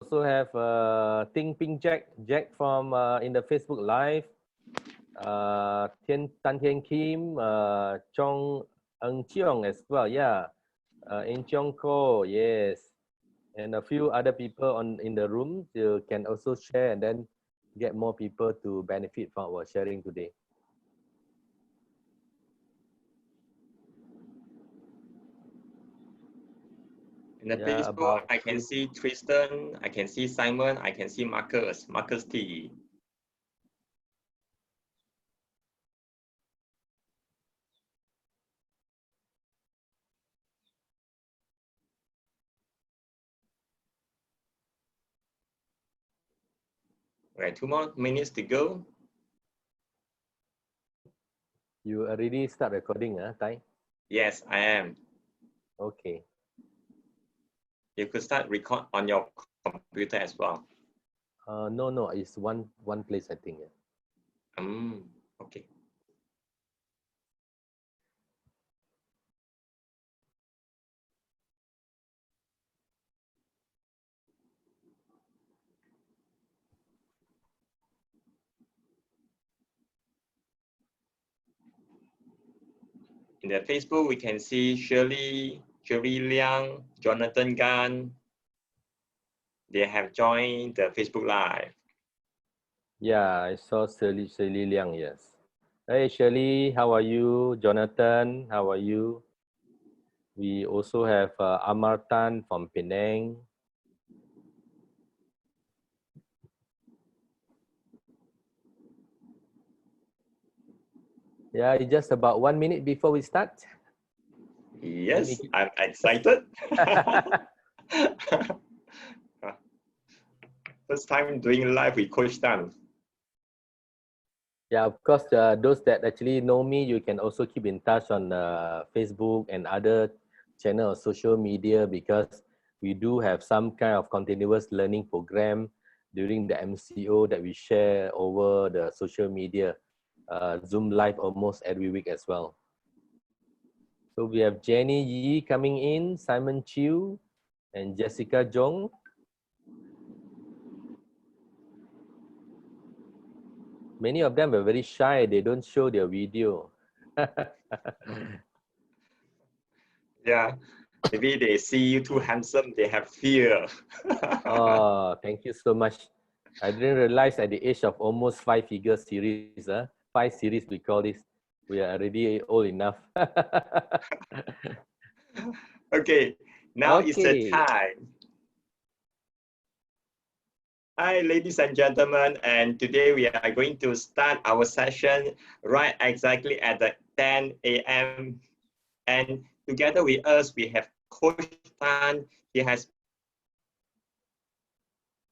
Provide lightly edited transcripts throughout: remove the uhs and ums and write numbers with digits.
also have Ting Ping Jack from in the Facebook Live. Tan Tian Kim, Chong Eng Cheong as well. Yeah, In Cheong Ko, yes, and a few other people in the room. You can also share and then get more people to benefit from our sharing today. In the Facebook, I can see Tristan, I can see Simon, I can see Marcus T. Right, 2 more minutes to go. You already start recording, Tai? Yes, I am. Okay. You could start record on your computer as well. No, it's one place, I think. Okay. In the Facebook, we can see Shirley Liang, Jonathan Gan. They have joined the Facebook Live. Yeah, I saw Shirley Liang, yes. Hey, Shirley, how are you? Jonathan, how are you? We also have Amar Tan from Penang. Yeah, it's just about 1 minute before we start. Yes, I'm excited. First time doing live with Coach Tan. Yeah, of course, those that actually know me, you can also keep in touch on Facebook and other channels, social media, because we do have some kind of continuous learning program during the MCO that we share over the social media, Zoom Live almost every week as well. So we have Jenny Yi coming in, Simon Chiu, and Jessica Jong. Many of them are very shy. They don't show their video. Yeah, maybe they see you too handsome. They have fear. Oh, thank you so much. I didn't realize at the age of almost 5-figure series, 5 series we call this, we are already old enough. Okay, now it's the time. Hi, ladies and gentlemen, and today we are going to start our session right exactly at the 10 a.m. And together with us, we have Coach Tan. He has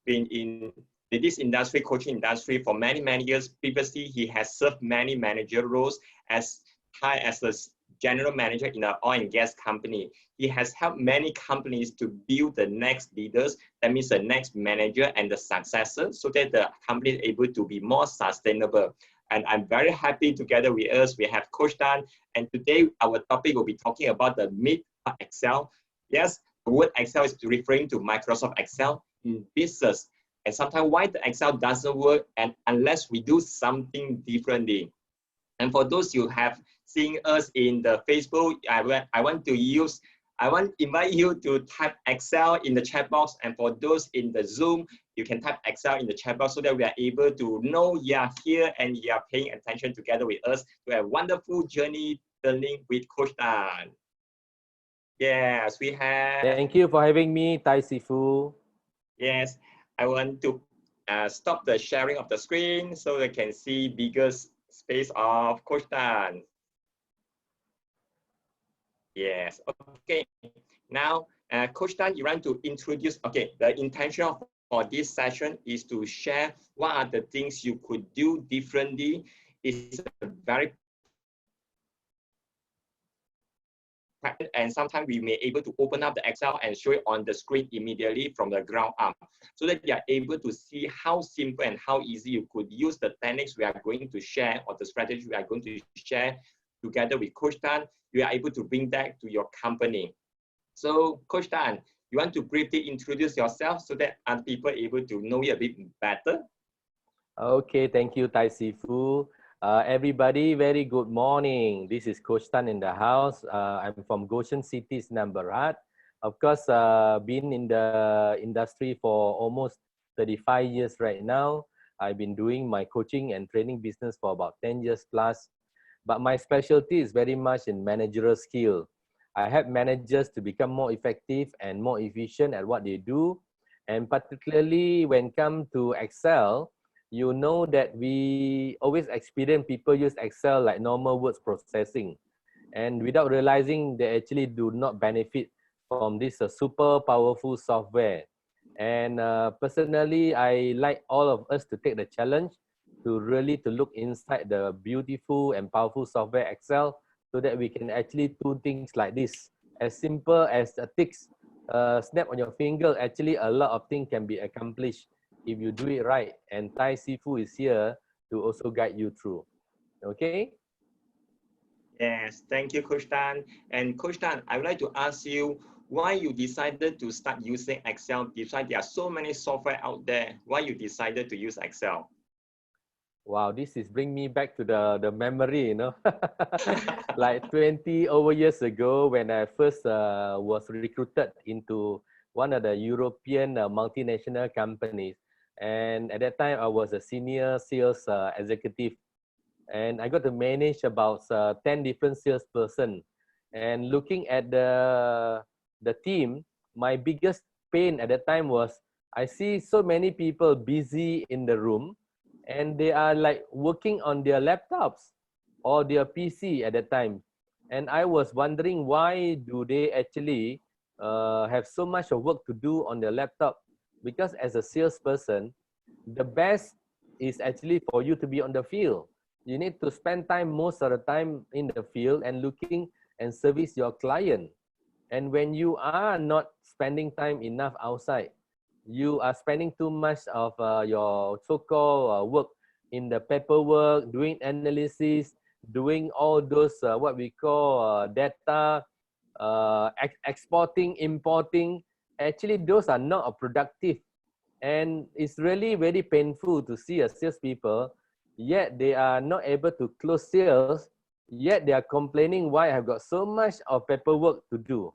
been in this industry, coaching industry, for many, many years. Previously, he has served many manager roles as high as a general manager in an oil and gas company. He has helped many companies to build the next leaders, that means the next manager and the successor, so that the company is able to be more sustainable. And I'm very happy together with us, we have Coach Tan, and today our topic will be talking about the myth of Excel. Yes, the word Excel is referring to Microsoft Excel in business, and sometimes why the Excel doesn't work and unless we do something differently. And for those who have seen us in the Facebook, I want to invite you to type Excel in the chat box. And for those in the Zoom, you can type Excel in the chat box so that we are able to know you are here and you are paying attention together with us to a wonderful journey learning with Coach Tan. Yes, we have. Thank you for having me, Tai Sifu. Yes, I want to stop the sharing of the screen so they can see bigger space of Coach Tan. Yes, okay. Now, Coach Tan, you want to introduce, okay, the intention for this session is to share what are the things you could do differently. It's a very and sometimes we may able to open up the Excel and show it on the screen immediately from the ground up so that you are able to see how simple and how easy you could use the techniques we are going to share or the strategy we are going to share together with Coach Tan. You are able to bring that to your company. So Coach Tan, You want to briefly introduce yourself so that other people are able to know you a bit better? Okay, thank you, Tai Sifu. Everybody, very good morning. This is Coach Tan in the house. I'm from Goshen City, Barat. Of course, been in the industry for almost 35 years right now. I've been doing my coaching and training business for about 10 years plus. But my specialty is very much in managerial skill. I help managers to become more effective and more efficient at what they do. And particularly when it comes to Excel, you know that we always experience people use Excel like normal words processing. And without realizing they actually do not benefit from this super powerful software. And personally, I like all of us to take the challenge to really to look inside the beautiful and powerful software Excel so that we can actually do things like this. As simple as a tick snap on your finger, actually a lot of things can be accomplished if you do it right. And Tai Sifu is here to also guide you through. Okay? Yes, thank you, Coach Tan. And Coach Tan, I would like to ask you why you decided to start using Excel. Besides, there are so many software out there. Why you decided to use Excel? Wow, this is bring me back to the memory, you know. Like 20 over years ago when I first was recruited into one of the European multinational companies. And at that time, I was a senior sales executive. And I got to manage about 10 different salesperson. And looking at the team, my biggest pain at that time was I see so many people busy in the room, and they are like working on their laptops or their PC at that time. And I was wondering why do they actually have so much of work to do on their laptop? Because as a salesperson, the best is actually for you to be on the field. You need to spend time most of the time in the field and looking and service your client. And when you are not spending time enough outside, you are spending too much of your so-called work in the paperwork, doing analysis, doing all those what we call data, exporting, importing. Actually, those are not productive. And it's really very painful to see a salespeople, yet they are not able to close sales, yet they are complaining why I've got so much of paperwork to do.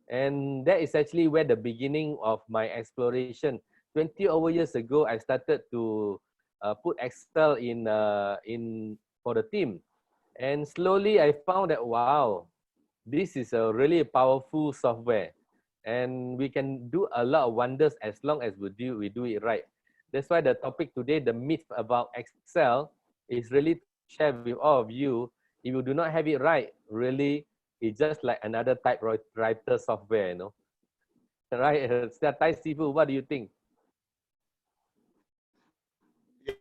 And that is actually where the beginning of my exploration. 20 over years ago, I started to put Excel in for the team. And slowly I found that, wow, this is a really powerful software. And we can do a lot of wonders as long as we do it right. That's why the topic today, the myth about Excel, is really to share with all of you. If you do not have it right, really, it's just like another typewriter software, you know. Right? Tai Sifu, what do you think?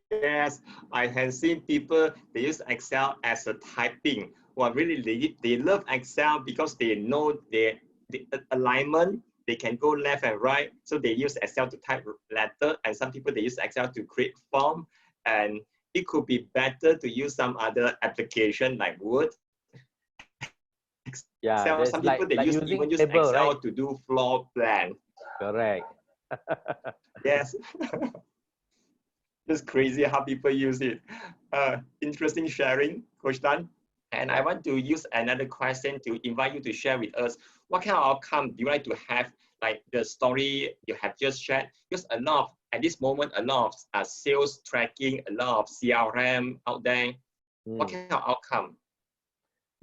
Yes, I have seen people, they use Excel as a typing. Well, really, they love Excel because they know the alignment, they can go left and right. So they use Excel to type letter, and some people, they use Excel to create form. And it could be better to use some other application like Word. Yeah, Excel, some people, they even use table, Excel right? to do floor plan. Correct. Yes. Just crazy how people use it. Interesting sharing, Coach Tan. And I want to use another question to invite you to share with us. What kind of outcome do you like to have, like the story you have just shared? Because a lot of, at this moment, a lot of sales tracking, a lot of CRM out there. What kind of outcome?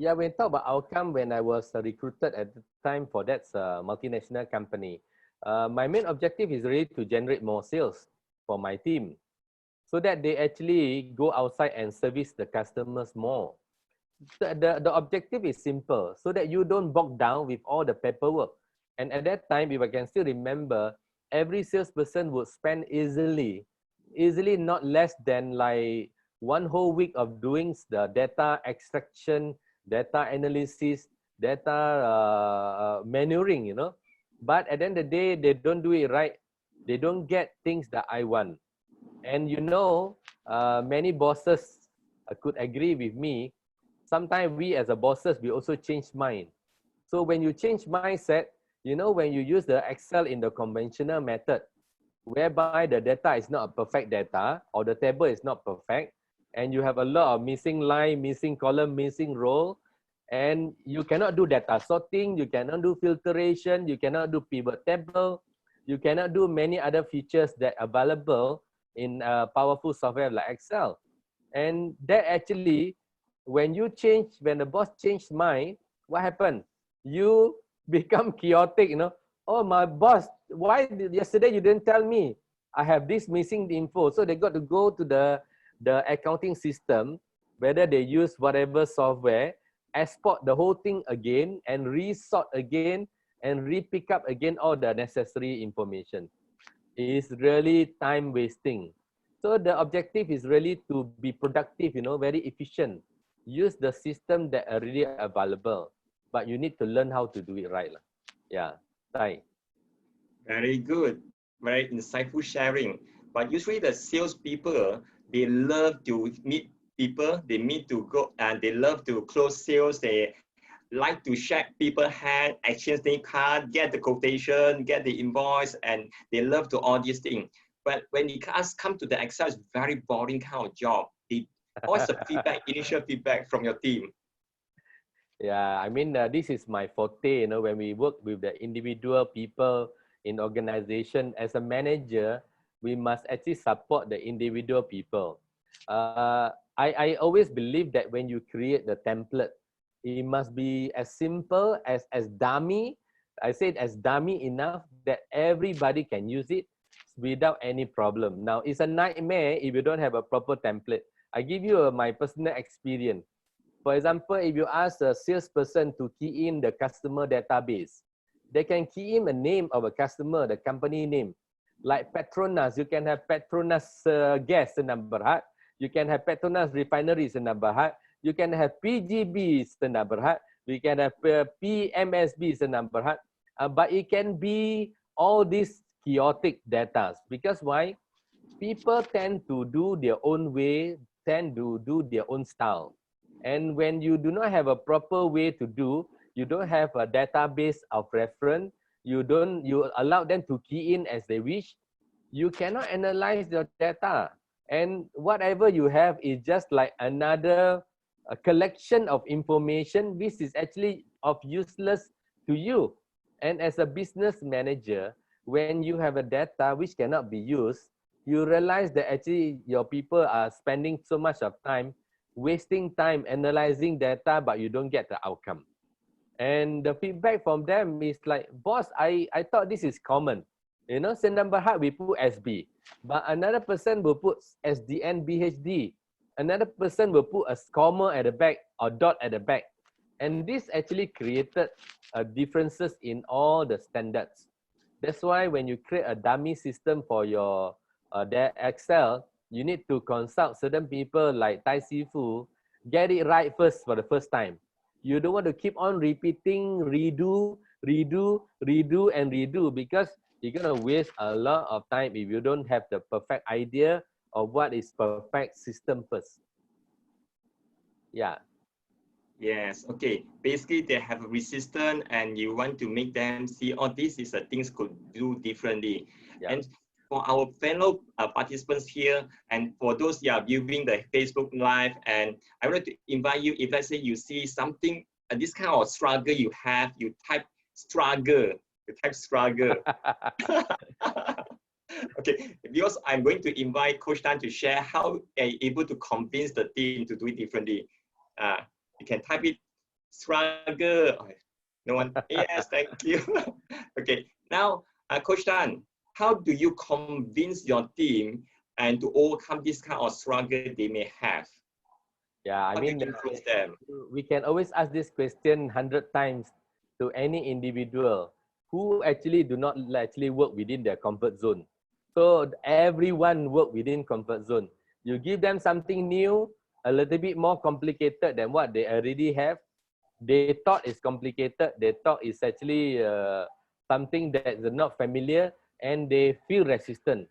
Yeah, when talk about outcome, when I was recruited at the time for that multinational company, my main objective is really to generate more sales for my team so that they actually go outside and service the customers more. The objective is simple, so that you don't bog down with all the paperwork. And at that time, if I can still remember, every salesperson would spend easily not less than like one whole week of doing the data extraction, data analysis, data manuring, you know. But at the end of the day, they don't do it right. They don't get things that I want. And you know, many bosses could agree with me. Sometimes we as a bosses, we also change mind. So when you change mindset, You know, when you use the Excel in the conventional method, whereby the data is not a perfect data or the table is not perfect, and you have a lot of missing line, missing column, missing row, and you cannot do data sorting, you cannot do filtration, you cannot do pivot table, you cannot do many other features that are available in powerful software like Excel. And that actually, when you change, when the boss changed mind, what happened? You become chaotic, you know. Oh, my boss, why yesterday you didn't tell me? I have this missing info. So they got to go to the accounting system, whether they use whatever software, export the whole thing again and resort again and re-pick up again all the necessary information. It's really time wasting. So the objective is really to be productive, you know, very efficient. Use the system that are really available, but you need to learn how to do it right. Yeah, Tai. Very good. Very insightful sharing. But usually the salespeople, they love to meet people. They meet to go and they love to close sales. They like to shake people's hand, exchange their card, get the quotation, get the invoice, and they love to all these things. But when it come to the Excel, it's very boring kind of job. What's the feedback, initial feedback from your team? Yeah, I mean, this is my forte, you know, when we work with the individual people in organization, as a manager, we must actually support the individual people. I always believe that when you create the template, it must be as simple as dummy. I said as dummy enough that everybody can use it without any problem. Now, it's a nightmare if you don't have a proper template. I give you my personal experience. For example, if you ask a salesperson to key in the customer database, they can key in the name of a customer, the company name. Like Petronas, you can have Petronas Gas Senam Berhad. You can have Petronas Refinery Senam Berhad. You can have PGB Senam Berhad. We can have PMSB Senam Berhad. But it can be all these chaotic data. Because why? People tend to do their own way, tend to do their own style. And when you do not have a proper way to do, you don't have a database of reference, you allow them to key in as they wish, you cannot analyze your data. And whatever you have is just like another collection of information which is actually of useless to you. And as a business manager, when you have a data which cannot be used, you realize that actually your people are spending so much of time wasting time analyzing data, but you don't get the outcome. And the feedback from them is like, boss, I thought this is common. You know, Senam Berhad, we put SB. But another person will put SDN BHD. Another person will put a comma at the back or dot at the back. And this actually created differences in all the standards. That's why when you create a dummy system for your Excel, you need to consult certain people like Tai Sifu, get it right first for the first time. You don't want to keep on repeating, redo, and redo, because you're going to waste a lot of time if you don't have the perfect idea of what is perfect system first. Yeah. Yes, okay. Basically, they have a resistance and you want to make them see, oh, this is a things could do differently. Yeah. And for our fellow participants here, and for those viewing the Facebook Live, and I would like to invite you, if let's say you see something, this kind of struggle you have, you type struggle, Okay, because I'm going to invite Coach Tan to share how they're able to convince the team to do it differently. You can type it struggle. No one, yes, thank you. Okay, now Coach Tan, how do you convince your team and to overcome this kind of struggle they may have? Yeah, I mean, we can always ask this question 100 times to any individual who actually do not actually work within their comfort zone. So everyone work within comfort zone. You give them something new, a little bit more complicated than what they already have. They thought it's complicated. They thought it's actually something that is not familiar, and they feel resistant.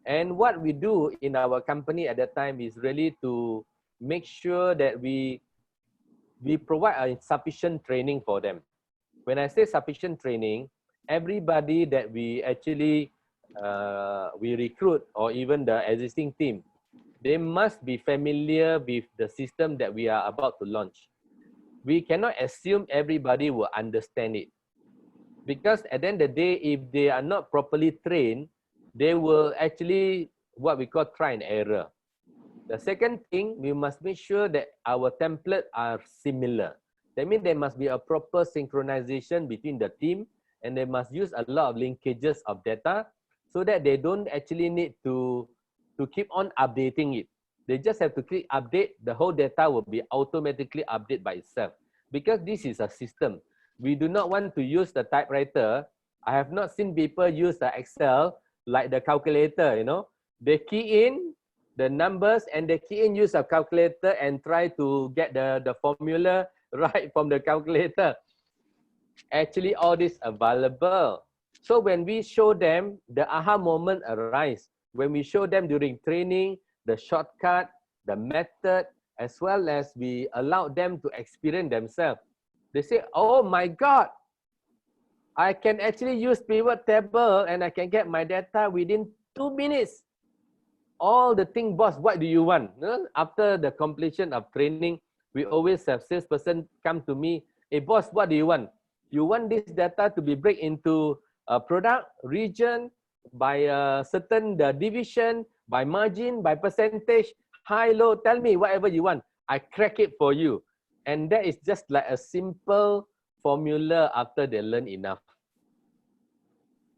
And what we do in our company at that time is really to make sure that we provide a sufficient training for them. When I say sufficient training, everybody that we actually we recruit or even the existing team, they must be familiar with the system that we are about to launch. We cannot assume everybody will understand it, because at the end of the day, if they are not properly trained, they will actually what we call try and error. The second thing, we must make sure that our templates are similar. That means there must be a proper synchronization between the team, and they must use a lot of linkages of data so that they don't actually need to keep on updating it. They just have to click update, the whole data will be automatically updated by itself. Because this is a system. We do not want to use the typewriter. I have not seen people use the Excel like the calculator, you know. They key in the numbers and they key in use a calculator and try to get the formula right from the calculator. Actually, all this available. So when we show them, the aha moment arise. When we show them during training, the shortcut, the method, as well as we allow them to experience themselves. They say, oh my God, I can actually use pivot table and I can get my data within 2 minutes. All the thing, boss, what do you want? After the completion of training, we always have salesperson come to me, hey boss, what do you want? You want this data to be break into a product, region, by a certain division, by margin, by percentage, high, low, tell me whatever you want. I crack it for you. And that is just like a simple formula after they learn enough.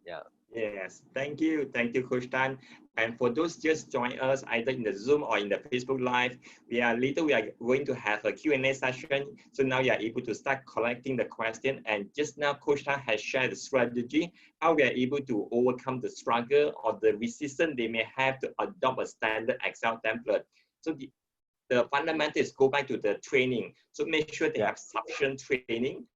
Yeah. Yes, thank you, Coach Tan. And for those just join us either in the Zoom or in the Facebook Live, we are going to have a Q&A session. So now you are able to start collecting the question. And just now, Coach Tan has shared the strategy, how we are able to overcome the struggle or the resistance they may have to adopt a standard Excel template. So the fundamental is go back to the training. So make sure they have sufficient training.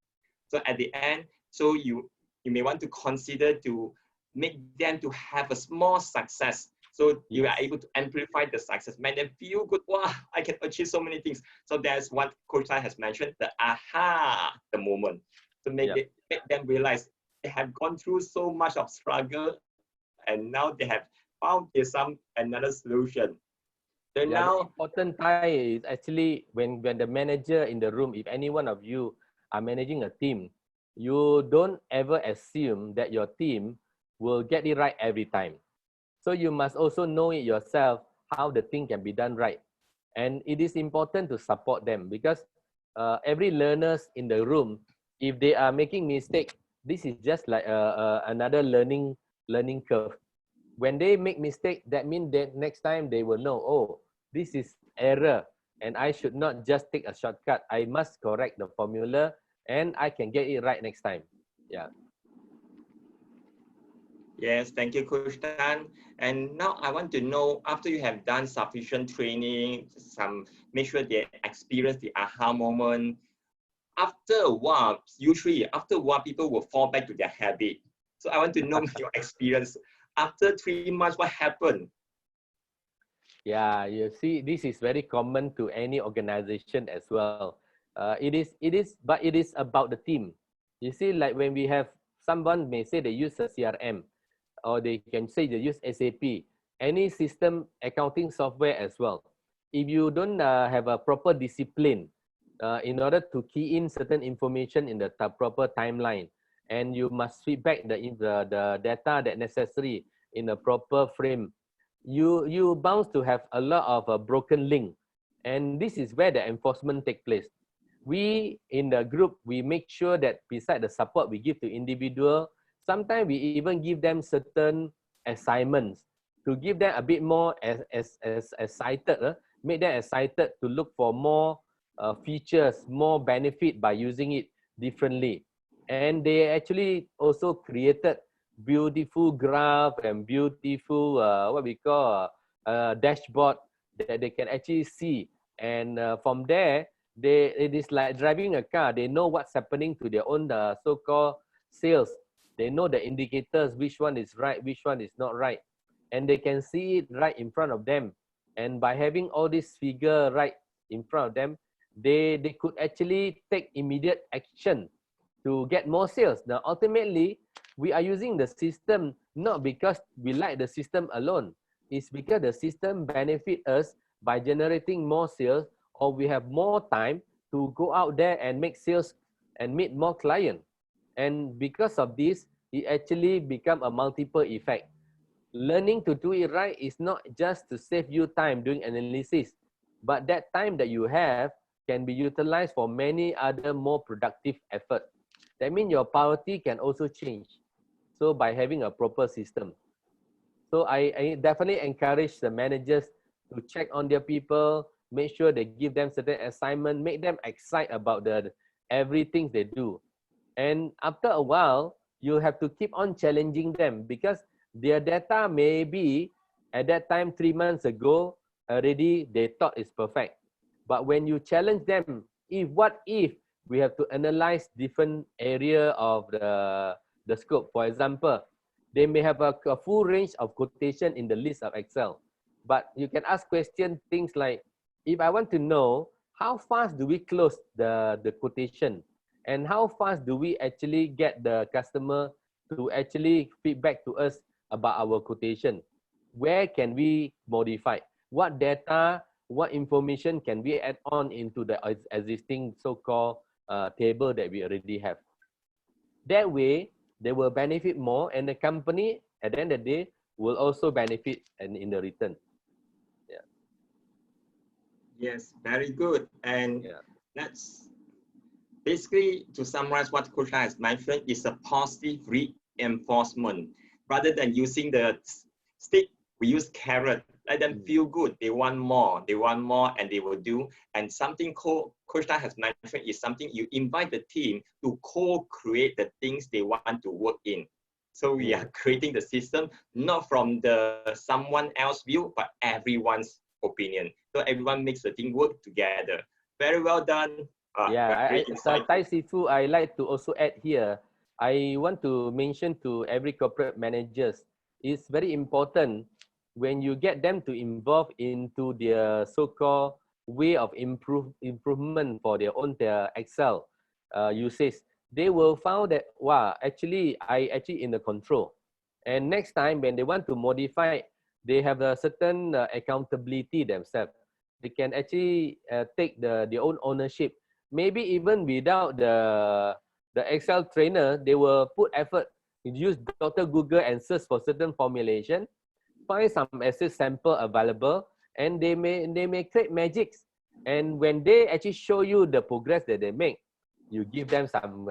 So at the end, so you may want to consider to make them to have a small success. So you are able to amplify the success, make them feel good. Wow, I can achieve so many things. So that's what Coach Tai has mentioned, the aha, the moment. To make them realize they have gone through so much of struggle and now they have found another solution. So now, the important part is actually when the manager in the room, if any one of you are managing a team, you don't ever assume that your team will get it right every time. So you must also know it yourself, how the thing can be done right. And it is important to support them, because every learners in the room, if they are making mistake, this is just like another learning curve. When they make mistake, that means that next time they will know, oh, this is error, and I should not just take a shortcut. I must correct the formula, and I can get it right next time. Yeah. Yes, thank you, Coach Tan. And now I want to know, after you have done sufficient training, make sure they experience the aha moment. After a while, usually after a while, people will fall back to their habit. So I want to know your experience. After 3 months, what happened? Yeah, you see, this is very common to any organization as well. It is about the team. You see, like when we have someone may say they use a CRM, or they can say they use SAP, any system accounting software as well. If you don't have a proper discipline in order to key in certain information in the proper timeline, and you must feedback the data that necessary in a proper frame, you bound to have a lot of a broken link. And this is where the enforcement take place. We in the group, we make sure that beside the support we give to individual, sometimes we even give them certain assignments to give them a bit more excited, make them excited to look for more features, more benefit by using it differently. And they actually also created beautiful graph and beautiful what we call dashboard that they can actually see. And from there, it is like driving a car. They know what's happening to their own so-called sales. They know the indicators, which one is right, which one is not right. And they can see it right in front of them. And by having all this figure right in front of them, they could actually take immediate action to get more sales. Now, ultimately, we are using the system not because we like the system alone. It's because the system benefit us by generating more sales, or we have more time to go out there and make sales and meet more clients. And because of this, it actually become a multiple effect. Learning to do it right is not just to save you time doing analysis, but that time that you have can be utilized for many other more productive effort. That means your priority can also change. So by having a proper system. So I definitely encourage the managers to check on their people, make sure they give them certain assignment, make them excited about the everything they do. And after a while, you have to keep on challenging them because their data may be at that time 3 months ago already they thought it's perfect. But when you challenge them, what if we have to analyze different area of the scope? For example, they may have a full range of quotation in the list of Excel, but you can ask question things like, if I want to know how fast do we close the quotation, and how fast do we actually get the customer to actually feedback to us about our quotation? Where can we modify? What data, what information can we add on into the existing so-called table that we already have? That way, they will benefit more, and the company, at the end of the day, will also benefit and in the return. Yeah. Yes, very good. And Yeah. that's basically, to summarize what Coach Tan has mentioned, is a positive reinforcement. Rather than using the stick, we use carrot. Let them feel good. They want more, and they will do. And something Coach Tan has mentioned is something you invite the team to co-create the things they want to work in. So we are creating the system, not from the someone else's view, but everyone's opinion. So everyone makes the thing work together. Very well done. Yeah, Tai Sifu, I like to also add here. I want to mention to every corporate managers, it's very important when you get them to involve into their so-called way of improvement for their Excel usage. They will find that, wow, actually, I actually in the control. And next time when they want to modify, they have a certain accountability themselves. They can actually take their own ownership. Maybe even without the Excel trainer, they will put effort, use Dr. Google and search for certain formulation, find some Excel sample available, and they may create magics. And when they actually show you the progress that they make, you give them some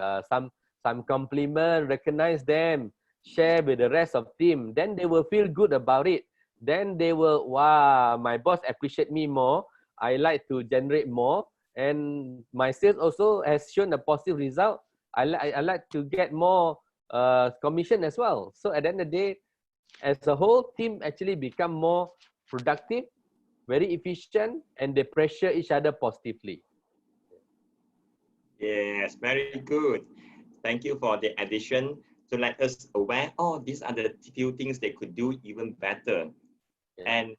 compliment, recognize them, share with the rest of team. Then they will feel good about it. Then they will, wow, my boss appreciate me more. I like to generate more. And my sales also has shown a positive result. I like to get more commission as well. So at the end of the day, as a whole, team actually become more productive, very efficient, and they pressure each other positively. Yes, very good. Thank you for the addition to let us aware, oh, these are the few things they could do even better. Yeah. And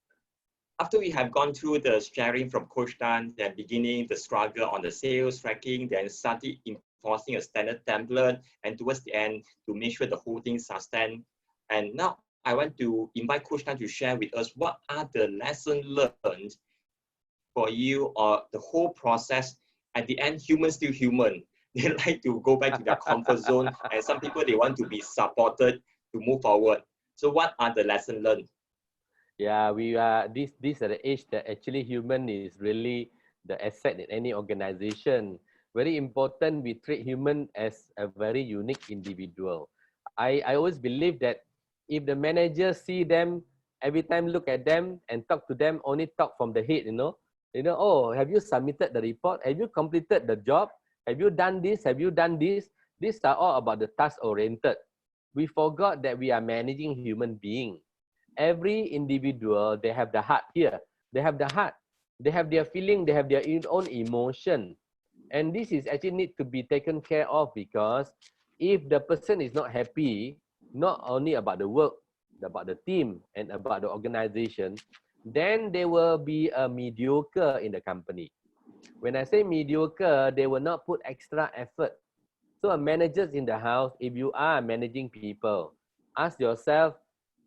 after we have gone through the sharing from Coach Tan, the beginning, the struggle on the sales tracking, then started enforcing a standard template, and towards the end, to make sure the whole thing sustained. And now I want to invite Coach Tan to share with us what are the lessons learned for you or the whole process. At the end, humans still human. They like to go back to their comfort zone, and some people, they want to be supported to move forward. So what are the lessons learned? Yeah, we are this at the age that actually human is really the asset in any organization. Very important, we treat human as a very unique individual. I always believe that if the manager see them, every time look at them and talk to them, only talk from the head, oh, have you submitted the report? Have you completed the job? Have you done this? Have you done this? These are all about the task oriented. We forgot that we are managing human being. Every individual, they have the heart here. They have the heart. They have their feeling. They have their own emotion. And this is actually need to be taken care of, because if the person is not happy, not only about the work, about the team and about the organization, then they will be a mediocre in the company. When I say mediocre, they will not put extra effort. So managers in the house, if you are managing people, ask yourself,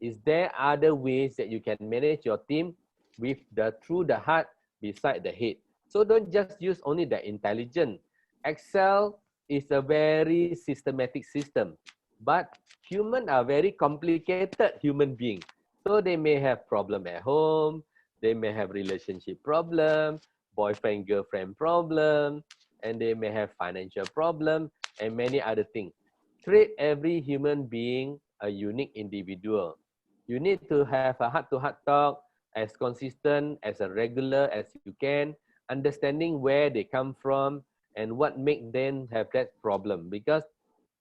is there other ways that you can manage your team with through the heart beside the head? So don't just use only the intelligence. Excel is a very systematic system, but humans are very complicated human beings. So they may have problem at home, they may have relationship problem, boyfriend girlfriend problem, and they may have financial problem and many other things. Treat every human being a unique individual. You need to have a heart-to-heart talk as consistent, as a regular as you can, understanding where they come from and what makes them have that problem. Because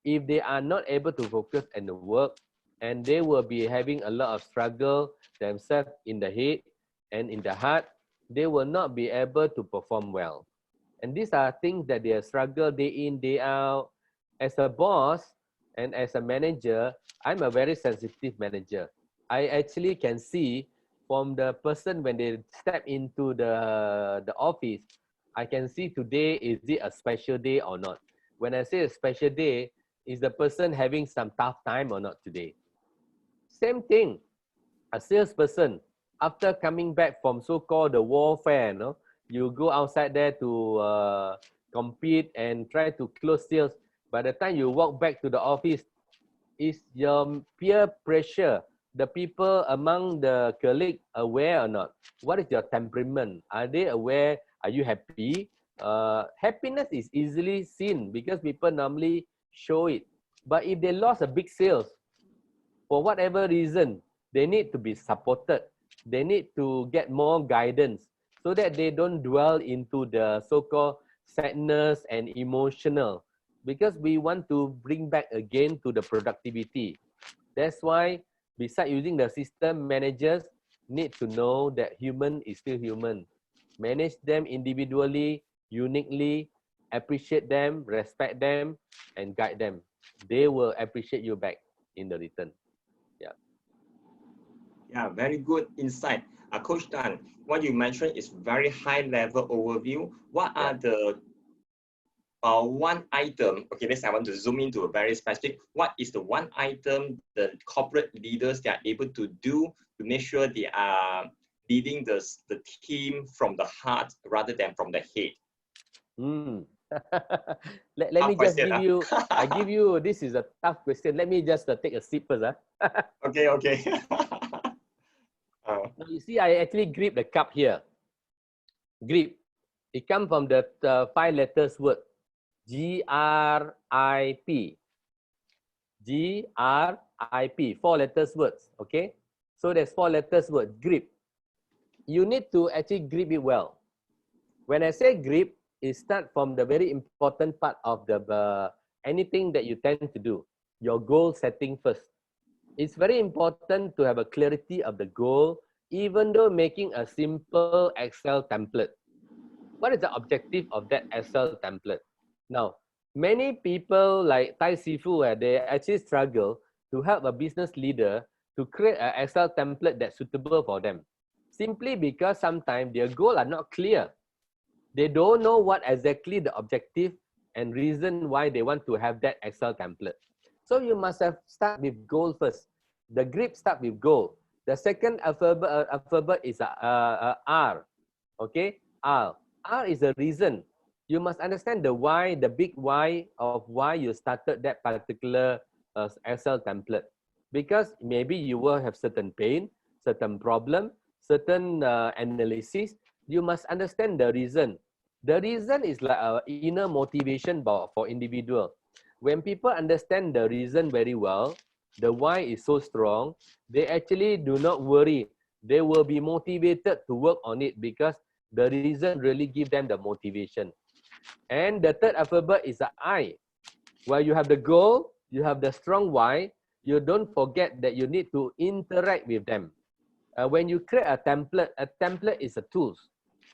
if they are not able to focus on the work, and they will be having a lot of struggle themselves in the head and in the heart, they will not be able to perform well. And these are things that they struggle day in, day out. As a boss and as a manager, I'm a very sensitive manager. I actually can see from the person when they step into the office, I can see today, is it a special day or not? When I say a special day, is the person having some tough time or not today? Same thing, a salesperson, after coming back from so-called the warfare, you go outside there to compete and try to close sales. By the time you walk back to the office, is your peer pressure, the people among the colleague aware or not? What is your temperament? Are they aware? Are you happy? Happiness is easily seen because people normally show it. But if they lost a big sales, for whatever reason, they need to be supported. They need to get more guidance so that they don't dwell into the so-called sadness and emotional, because we want to bring back again to the productivity. That's why besides using the system, managers need to know that human is still human. Manage them individually, uniquely, appreciate them, respect them, and guide them. They will appreciate you back in the return. Yeah. Yeah, very good insight. Coach Tan, what you mentioned is very high level overview. What are the one item, okay, I want to zoom into a very specific, what is the one item the corporate leaders they are able to do to make sure they are leading the team from the heart rather than from the head? let me just question, give you, I give you, this is a tough question. Let me just take a sip first. Okay, okay. Now, you see, I actually grip the cup here. Grip. It comes from the 5 letters word. G-R-I-P. G-R-I-P. 4 letters words. Okay. So there's 4 letters word. Grip. You need to actually grip it well. When I say grip, it starts from the very important part of the anything that you tend to do. Your goal setting first. It's very important to have a clarity of the goal, even though making a simple Excel template. What is the objective of that Excel template? Now, many people like Thai Sifu, they actually struggle to help a business leader to create an Excel template that's suitable for them. Simply because sometimes their goals are not clear. They don't know what exactly the objective and reason why they want to have that Excel template. So you must have start with goal first. The grip start with goal. The second alphabet is R. Okay, R. R is the reason. You must understand the why, the big why of why you started that particular Excel template. Because maybe you will have certain pain, certain problem, certain analysis. You must understand the reason. The reason is like inner motivation for individual. When people understand the reason very well, the why is so strong, they actually do not worry. They will be motivated to work on it because the reason really give them the motivation. And the third alphabet is the I. Where you have the goal, you have the strong why, you don't forget that you need to interact with them. When you create a template is a tool.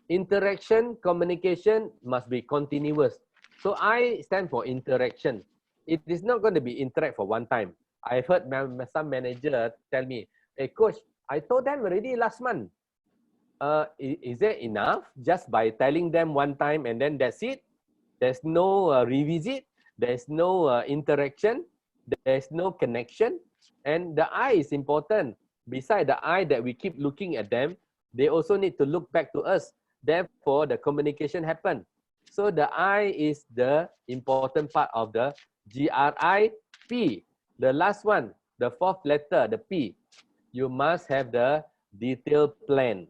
Interaction, communication must be continuous. So I stand for interaction. It is not going to be interact for one time. I've heard some manager tell me, hey coach, I told them already last month. Is that enough? Just by telling them one time and then that's it? There's no revisit? there's no interaction, there's no connection, and the eye is important. Beside the eye that we keep looking at them, they also need to look back to us. Therefore, the communication happen. So the I is the important part of the GRIP. The last one, the fourth letter, the P. You must have the detailed plan.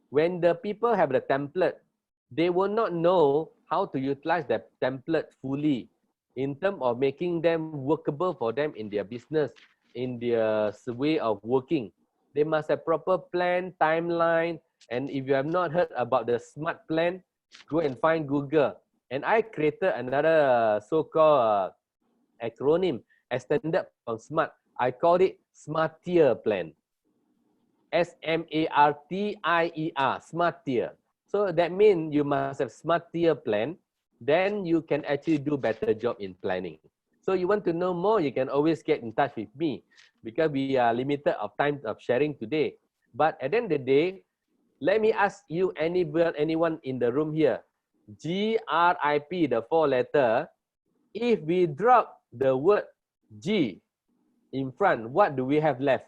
When the people have the template, they will not know how to utilize that template fully in terms of making them workable for them in their business, in their way of working. They must have proper plan, timeline, and if you have not heard about the SMART plan, go and find Google. And I created another so-called acronym extended from SMART. I called it SMARTIER plan. SMARTIER, SMARTIER. So that means you must have SMARTIER plan. Then you can actually do better job in planning. So you want to know more, you can always get in touch with me because we are limited of time of sharing today. But at the end of the day, let me ask you, anyone in the room here, GRIP, the 4 letter, if we drop the word G in front, what do we have left?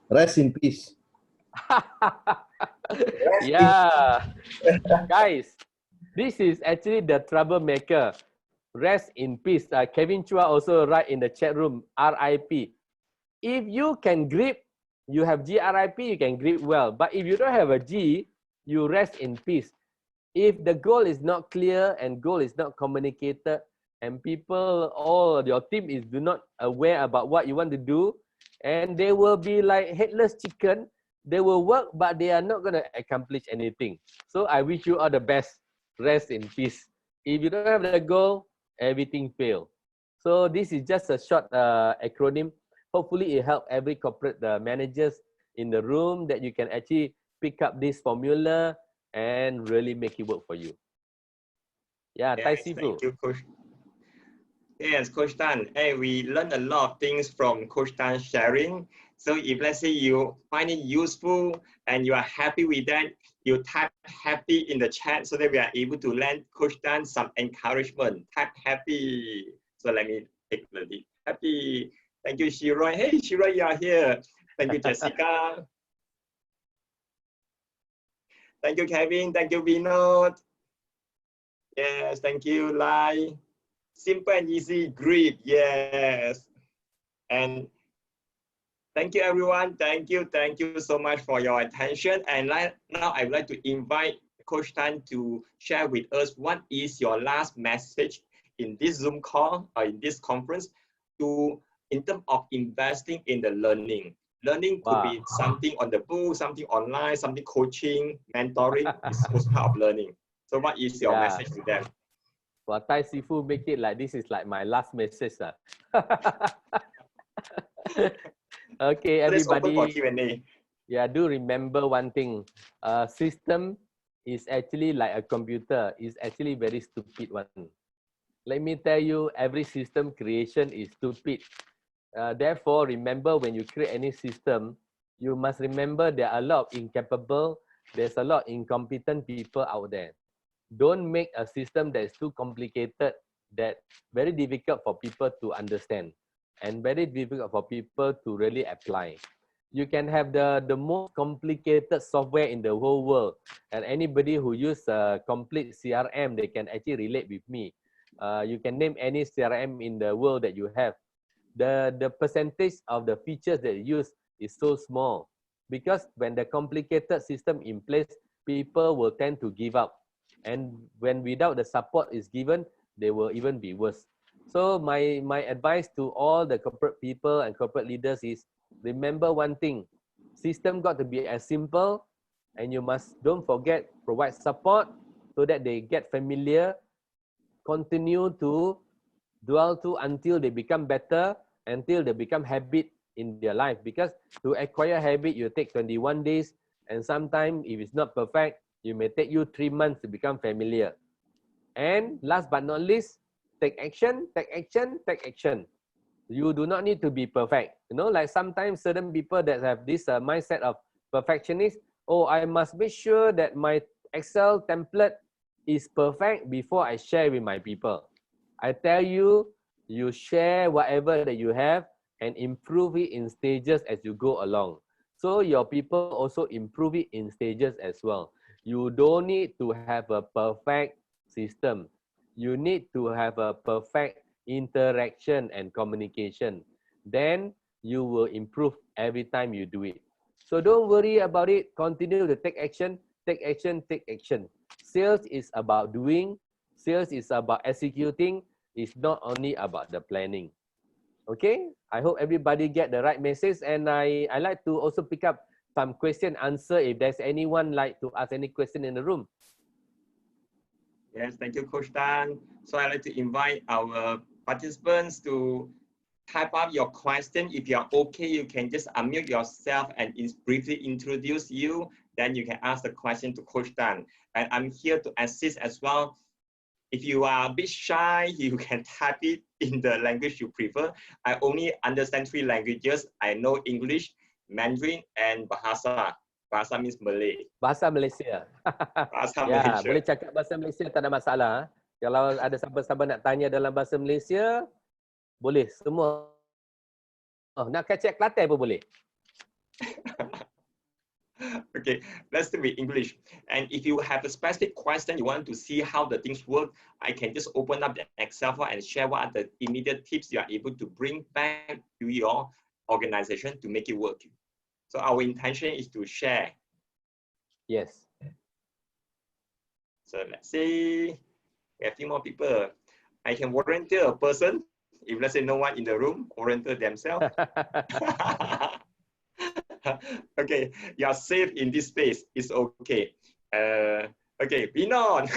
Rest in peace. Yeah, guys, this is actually the troublemaker. Rest in peace. Kevin Chua also write in the chat room, RIP. If you can grip, you have GRIP, you can grip well. But if you don't have a G, you rest in peace. If the goal is not clear and goal is not communicated, and people, all your team is not aware about what you want to do, and they will be like headless chicken. They will work, but they are not going to accomplish anything. So I wish you all the best. Rest in peace. If you don't have the goal, everything fail. So this is just a short acronym. Hopefully it helps every corporate managers in the room that you can actually pick up this formula and really make it work for you. Yeah, Yes, Tai Sifu. thank you, Coach. Yes, Coach Tan. Hey, we learned a lot of things from Coach Tan sharing. So if let's say you find it useful and you are happy with that, you type happy in the chat so that we are able to lend Coach Tan some encouragement. Type happy. So let me take the lead. Happy. Thank you, Shiroi. Hey, Shiroi, you are here. Thank you, Jessica. Thank you, Kevin. Thank you, Vinod. Yes, thank you, Lai. Simple and easy, grip, yes. And thank you, everyone. Thank you so much for your attention. And now I would like to invite Coach Tan to share with us what is your last message in this Zoom call or in this conference in terms of investing in the learning. Learning could be something on the book, something online, something coaching, mentoring is also part of learning. So what is your message to them? Well, Tai Sifu make it like this is like my last message. Okay, everybody. For Q&A. Yeah, do remember one thing. System is actually like a computer. It's actually very stupid one. Let me tell you, every system creation is stupid. Therefore, remember when you create any system, you must remember there are a lot of incapable, there's a lot of incompetent people out there. Don't make a system that is too complicated, that very difficult for people to understand and very difficult for people to really apply. You can have the most complicated software in the whole world, and anybody who use a complete CRM, they can actually relate with me. You can name any CRM in the world that you have. The percentage of the features that you use is so small, because when the complicated system in place, people will tend to give up. And when without the support is given, they will even be worse. So my advice to all the corporate people and corporate leaders is, remember one thing, system got to be as simple, and you must, don't forget, provide support so that they get familiar, continue to dwell to until they become better, until they become habit in their life. Because to acquire habit, you take 21 days, and sometimes if it's not perfect, it may take you 3 months to become familiar. And last but not least, take action, take action, take action. You do not need to be perfect. You know, like sometimes certain people that have this mindset of perfectionist, oh, I must make sure that my Excel template is perfect before I share with my people. I tell you, you share whatever that you have and improve it in stages as you go along. So your people also improve it in stages as well. You don't need to have a perfect system. You need to have a perfect interaction and communication. Then you will improve every time you do it. So don't worry about it. Continue to take action, take action, take action. Sales is about doing. Sales is about executing. It's not only about the planning. Okay, I hope everybody get the right message, and I like to also pick up some question answer if there's anyone like to ask any question in the room. Yes, thank you, Coach Tan. So I'd like to invite our participants to type up your question. If you're okay, you can just unmute yourself and briefly introduce you. Then you can ask the question to Coach Tan. And I'm here to assist as well. If you are a bit shy, you can type it in the language you prefer. I only understand 3 languages. I know English, Mandarin, and Bahasa. Bahasa means Malay. Bahasa Malaysia. Bahasa Ya, Malaysia. boleh cakap bahasa Malaysia, tak ada masalah. Kalau ada sahabat-sahabat nak tanya dalam bahasa Malaysia, boleh semua. Oh, nak kacak Kelantan pun boleh. Okay, let's do it English. And if you have a specific question, you want to see how the things work, I can just open up the Excel file and share what are the immediate tips you are able to bring back to your organization to make it work. So our intention is to share. Yes. So let's say we have a few more people. I can volunteer a person. If let's say no one in the room, volunteer themselves. Okay, you are safe in this space. It's okay. Okay, Binon.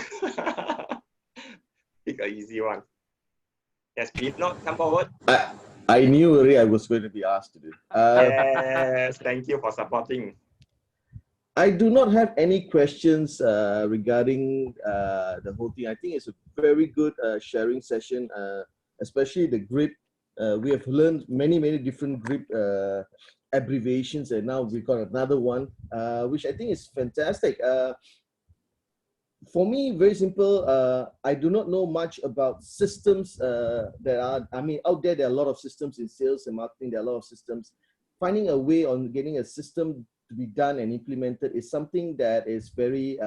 Pick an easy one. Yes, Binon, come forward. I knew already I was going to be asked to do. Yes, thank you for supporting. I do not have any questions regarding the whole thing. I think it's a very good sharing session, especially the grip. We have learned many different grip abbreviations, and now we've got another one, which I think is fantastic. For me, very simple. I do not know much about systems that are, I mean, out there are a lot of systems in sales and marketing. There are a lot of systems. Finding a way on getting a system to be done and implemented is something that is very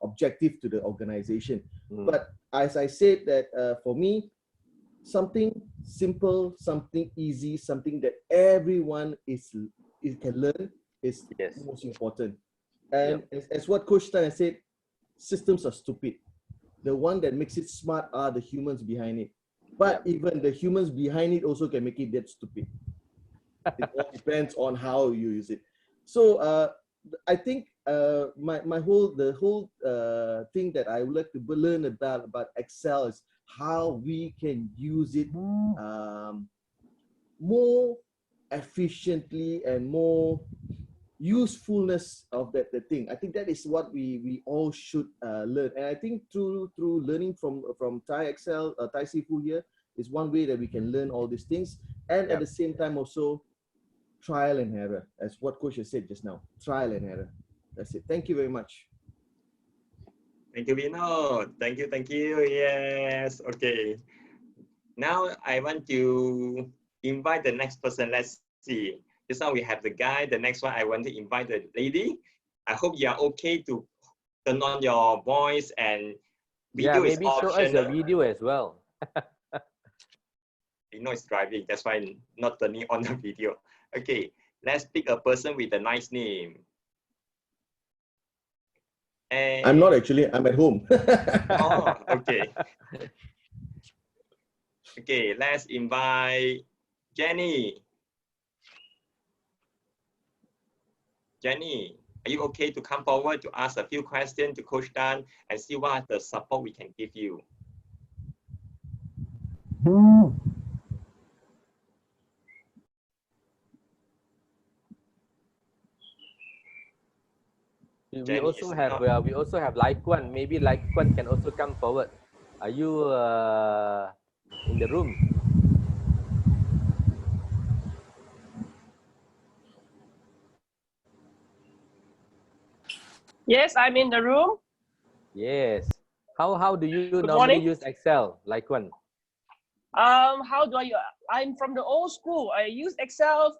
objective to the organization. But as I said that for me, something simple, something easy, something that everyone can learn is most important. And as what Coach Tan said, systems are stupid. The one that makes it smart are the humans behind it. But even the humans behind it also can make it that stupid. It all depends on how you use it. So I think the whole thing that I would like to learn about Excel is how we can use it more efficiently and more usefulness of the thing. I think that is what we all should learn. And I think through learning from Tai Excel, Tai Sifu here is one way that we can learn all these things. And at the same time also trial and error, as what Coach has said just now, trial and error. That's it. Thank you very much. Thank you, Vinod. Thank you. Yes. Okay. Now I want to invite the next person. Let's see. This one we have the guy. The next one I want to invite the lady. I hope you are okay to turn on your voice and video is maybe show us your video as well. Vinod is driving. That's why I'm not turning on the video. Okay. Let's pick a person with a nice name. And I'm not actually, I'm at home. Oh, okay. Okay, let's invite Jenny. Jenny, are you okay to come forward to ask a few questions to Coach Tan and see what the support we can give you? We also have Lai Kwan. Maybe Lai Kwan can also come forward. Are you in the room? Yes, I'm in the room. Yes. How do you Good normally morning. use Excel? Like one? How do I? I'm from the old school. I use Excel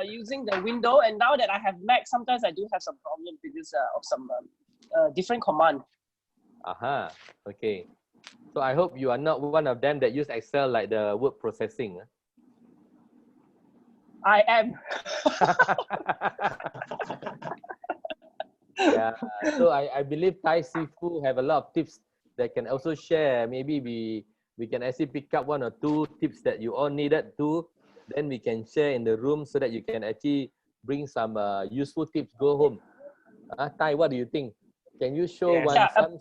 using the window, and now that I have Mac, sometimes I do have some problem because of some different command. Aha. Okay. So I hope you are not one of them that use Excel like the word processing. I am. Yeah. So I believe Thai Sifu have a lot of tips that can also share. Maybe we can actually pick up one or two tips that you all needed to. Then we can share in the room so that you can actually bring some useful tips go home. Thai, what do you think? Can you show Yes. Yeah, some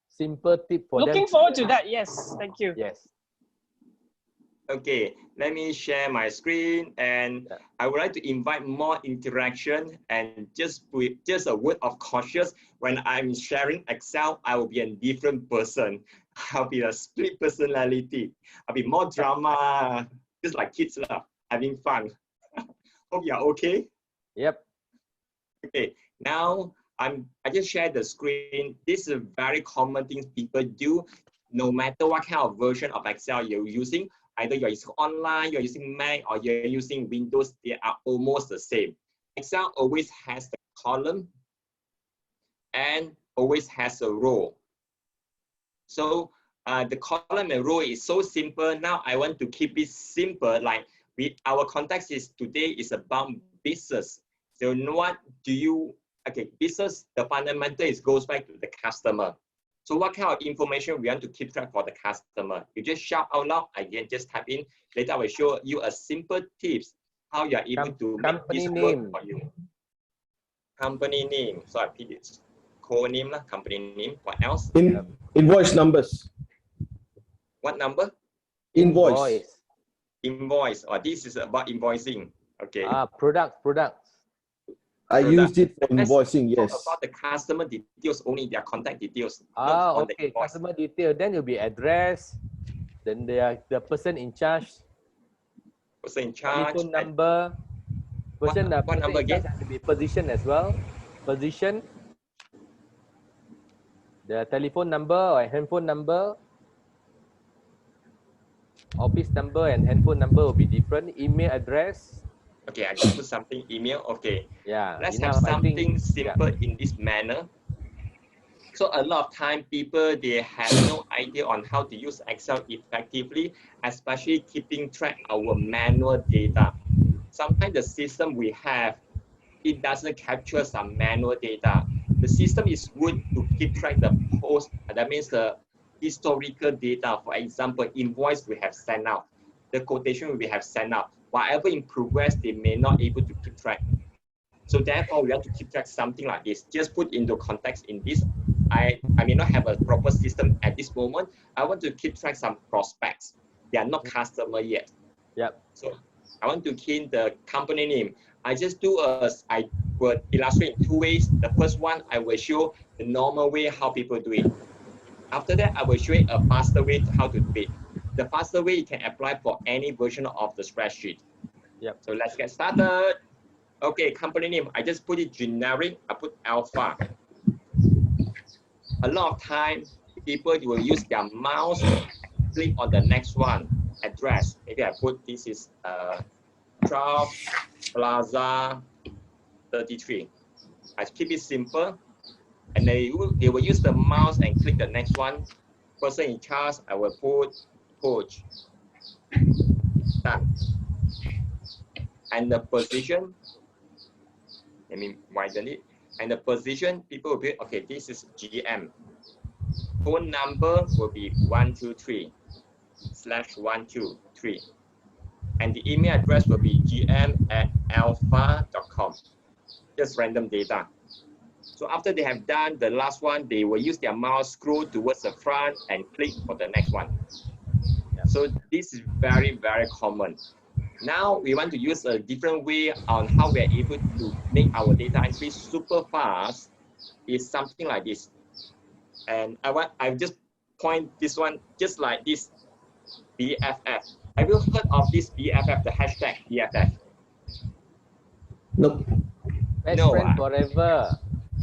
simple tip for them? looking forward to that. Yes, thank you. Yes. Okay, let me share my screen, and I would like to invite more interaction, and just a word of caution. When I'm sharing Excel, I will be a different person. I'll be a split personality. I'll be more drama, just like kids having fun. Hope you're okay. Yep. Okay, now I just shared the screen. This is a very common thing people do, no matter what kind of version of Excel you're using. Either you're using online, you're using Mac, or you're using Windows, they are almost the same. Excel always has the column and always has a row. So the column and row is so simple. Now I want to keep it simple. Like our context is today is about business. So what do you, okay, business, the fundamental goes back to the customer. So what kind of information we want to keep track for the customer? You just shout out loud, again, just type in. Later I will show you a simple tips, how you are able to make this work for you. Company name, so I put it, code name, company name, what else? Invoice numbers. What number? Invoice. Invoice, or this is about invoicing, okay. Products. I used it for invoicing, yes. Talk about the customer details, only their contact details. Okay, customer detail. Then it'll be address. Then the person in charge. Person in charge. Telephone number. What number again? Has to be position as well. Position. The telephone number or handphone number. Office number and handphone number will be different. Email address. Okay, I just put something email. Okay. Yeah. Let's have something simple in this manner. So a lot of time people, they have no idea on how to use Excel effectively, especially keeping track our manual data. Sometimes the system we have, it doesn't capture some manual data. The system is good to keep track the post, that means the historical data. For example, invoice we have sent out, the quotation we have sent out. Whatever in progress, they may not able to keep track. So therefore, we have to keep track something like this. Just put into context in this. I may not have a proper system at this moment. I want to keep track some prospects. They are not customer yet. Yep. So I want to key in the company name. I just do I will illustrate in two ways. The first one, I will show the normal way how people do it. After that, I will show you a faster way to how to do it. The faster way you can apply for any version of the spreadsheet. Yep. So let's get started. Okay, company name, I just put it generic, I put alpha. A lot of time, people will use their mouse, click on the next one, address. Maybe I put this is 12 Plaza 33. I keep it simple. And they will use the mouse and click the next one. Person in charge, I will put Coach. Done. And the position, let me widen it. And the position, people will be, okay, this is GM. Phone number will be 123/123. And the email address will be gm@alpha.com. Just random data. So after they have done the last one, they will use their mouse, scroll towards the front and click for the next one. So this is very, very common. Now we want to use a different way on how we are able to make our data entry super fast. Is something like this. And I just point this one just like this, BFF. Have you heard of this BFF, the hashtag BFF? Nope. Best friend forever.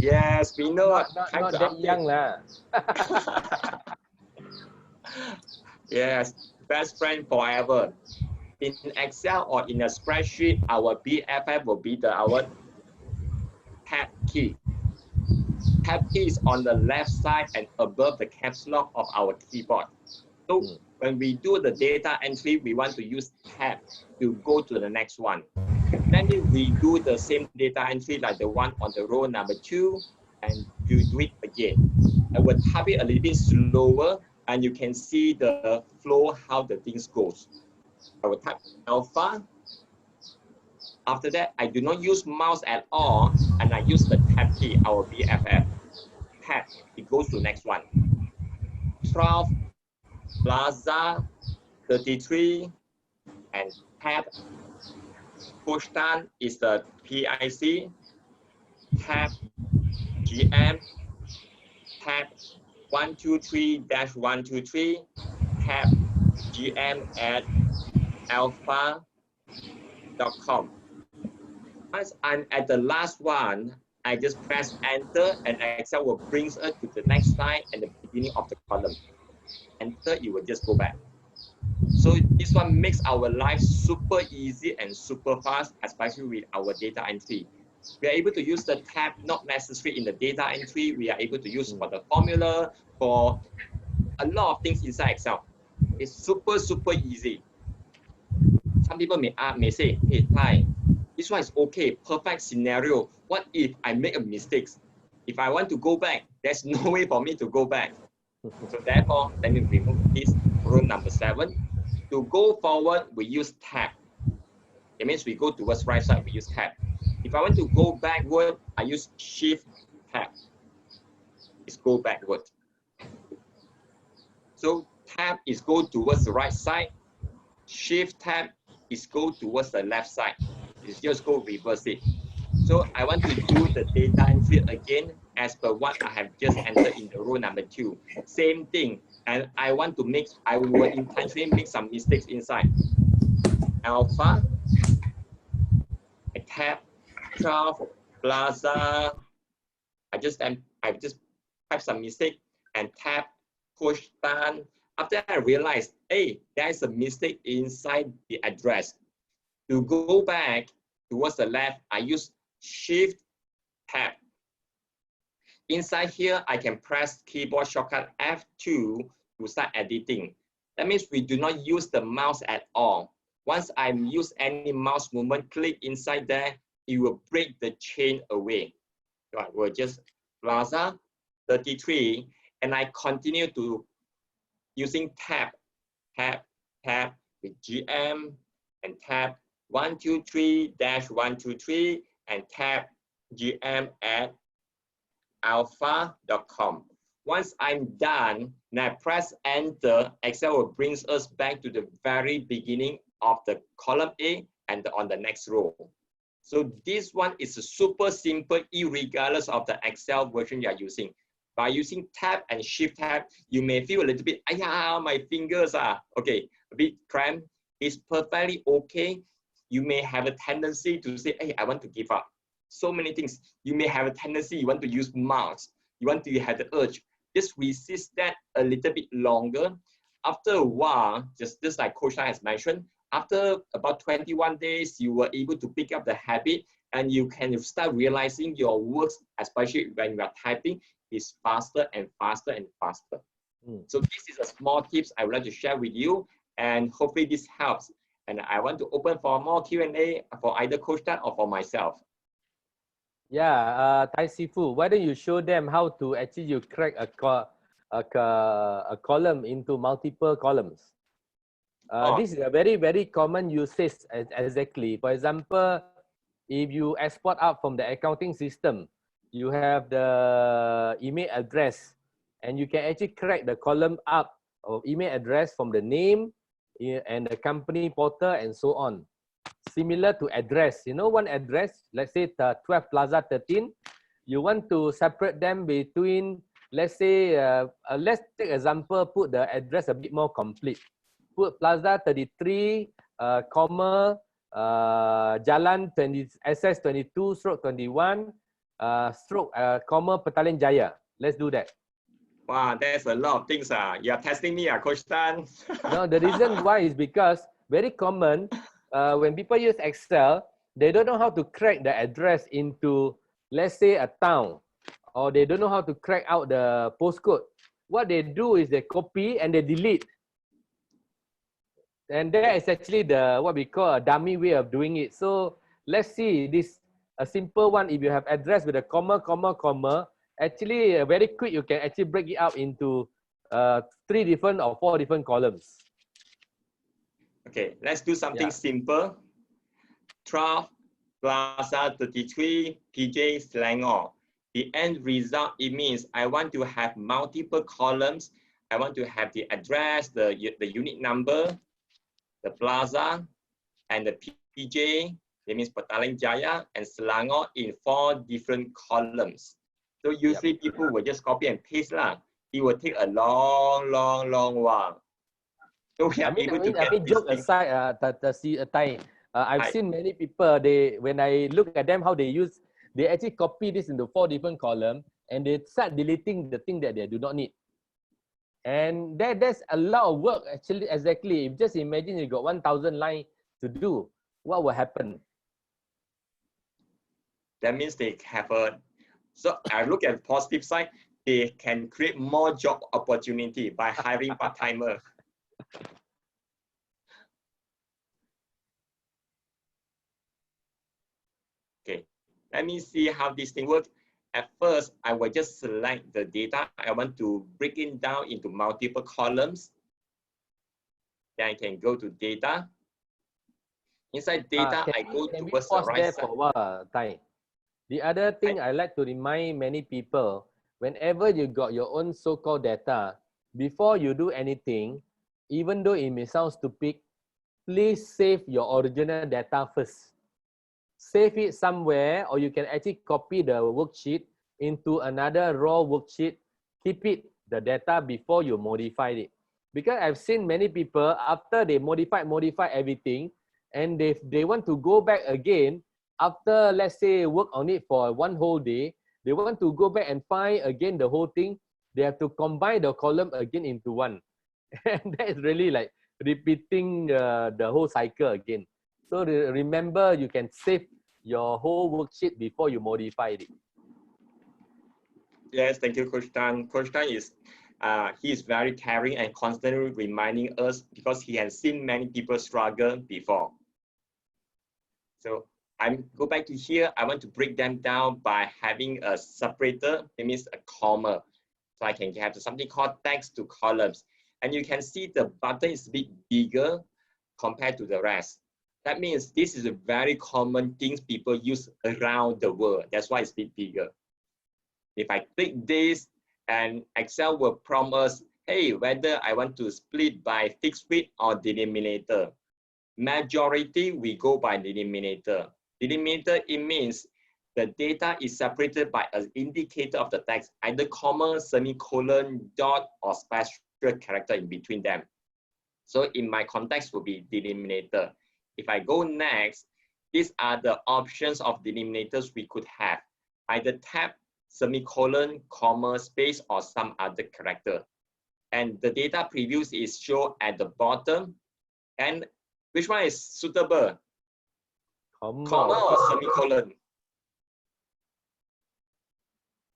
Yes, we know. Not that young lah. Yes, best friend forever. In Excel or in a spreadsheet, our BFF will be our tab key. Tab key is on the left side and above the caps lock of our keyboard. So when we do the data entry, we want to use tab to go to the next one. Then we do the same data entry like the one on the row number 2, and you do it again. I will type it a little bit slower, and you can see the flow, how the things goes. I will type alpha. After that, I do not use mouse at all, and I use the tab key, our BFF. Tab, it goes to the next one. 12, Plaza, 33, and tab. Coach Tan is the PIC. Tab, GM. Tab, 123-123. Tab, GM at alpha.com. Once I'm at the last one, I just press enter and Excel will bring us to the next line and the beginning of the column. Enter, you will just go back. So this one makes our life super easy and super fast, especially with our data entry. We are able to use the tab, not necessarily in the data entry. We are able to use for the formula, for a lot of things inside Excel. It's super, super easy. Some people may say, hey, Tai, this one is okay, perfect scenario. What if I make a mistake? If I want to go back, there's no way for me to go back. So therefore, let me remove this row number 7. To go forward, we use tab. It means we go towards right side, we use tab. If I want to go backward, I use shift tab. It's go backward. So tab is go towards the right side. Shift tab is go towards the left side. It's just go reverse it. So I want to do the data entry again as per what I have just entered in the row number 2. Same thing. And I want to I will intentionally make some mistakes inside. Alpha, I tab, 12, Plaza. I just type some mistake and tab, Coach Tan. After I realized, hey, there's a mistake inside the address. To go back towards the left, I use Shift Tab. Inside here, I can press keyboard shortcut F2 to start editing. That means we do not use the mouse at all. Once I use any mouse movement, click inside there, it will break the chain away. So I will just Plaza 33, and I continue to using tab with GM and tab 123-123 and tab GM at alpha.com. Once I'm done, and I press enter, Excel will bring us back to the very beginning of the column A and on the next row. So this one is super simple, irregardless of the Excel version you are using. By using tab and shift tab, you may feel a little bit, my fingers are okay, a bit cramped. It's perfectly okay. You may have a tendency to say, hey, I want to give up. So many things. You may have a tendency, you want to use mouse. You want to have the urge. Just resist that a little bit longer. After a while, just like Coach Tan has mentioned, after about 21 days, you were able to pick up the habit and you can start realizing your works, especially when you are typing, is faster and faster and faster. So this is a small tips I would like to share with you, and hopefully this helps. And I want to open for more Q&A for either Coach Tan or for myself. Yeah, Tai Sifu, why don't you show them how to actually you crack a column into multiple columns? This is a very, very common usage exactly. For example, if you export out from the accounting system, you have the email address and you can actually crack the column up of email address from the name and the company portal and so on. Similar to address, you know, one address, let's say 12 Plaza 13, you want to separate them between, let's say, let's take example, put the address a bit more complete. Put Plaza 33, Jalan SS 22/21, stroke, comma, Petaling Jaya. Let's do that. Wow, there's a lot of things. You're testing me, Coach Tan. No, the reason why is because very common when people use Excel, they don't know how to crack the address into, let's say, a town, or they don't know how to crack out the postcode. What they do is they copy and they delete. And that is actually the what we call a dummy way of doing it. So let's see this, a simple one. If you have address with a comma, comma, comma, actually very quick, you can actually break it out into 3 different or 4 different columns. Okay, let's do something simple. 12, Plaza 33, PJ, Selangor. The end result, it means I want to have multiple columns. I want to have the address, the unit number, the plaza, and the PJ, that means Petaling Jaya and Selangor in 4 different columns. So usually people will just copy and paste lah. It will take a long while. So we are able to get this joke thing. aside, I've seen many people, when I look at them, how they actually copy this into 4 different columns, and they start deleting the thing that they do not need. And there's a lot of work actually. Exactly. If just imagine you got 1,000 lines to do, what will happen? That means they have so I look at the positive side, they can create more job opportunity by hiring part-timer. Okay, let me see how this thing works. At first, I will just select the data. I want to break it down into multiple columns. Then I can go to data. Inside data, I go towards the right side. For a while, Tai? The other thing I like to remind many people, whenever you got your own so-called data, before you do anything, even though it may sound stupid, please save your original data first. Save it somewhere, or you can actually copy the worksheet into another raw worksheet. Keep it, the data, before you modify it. Because I've seen many people, after they modify everything, and they want to go back again, after, let's say, work on it for 1 whole day, they want to go back and find again the whole thing. They have to combine the column again into one. And that is really like repeating the whole cycle again. So remember, you can save your whole worksheet before you modify it. Yes, thank you, Coach Tan. Coach Tan is he is very caring and constantly reminding us because he has seen many people struggle before. So I go back to here. I want to break them down by having a separator. It means a comma. So I can have something called text to columns. And you can see the button is a bit bigger compared to the rest. That means this is a very common thing people use around the world. That's why it's a bit bigger. If I click this, and Excel will prompt us, hey, whether I want to split by fixed width or denominator. Majority, we go by denominator. Denominator, it means the data is separated by an indicator of the text, either comma, semicolon, dot, or special character in between them. So in my context will be denominator. If I go next, these are the options of denominators we could have. Either tab, semicolon, comma, space, or some other character. And the data previews is shown at the bottom. And which one is suitable? Comma or semicolon?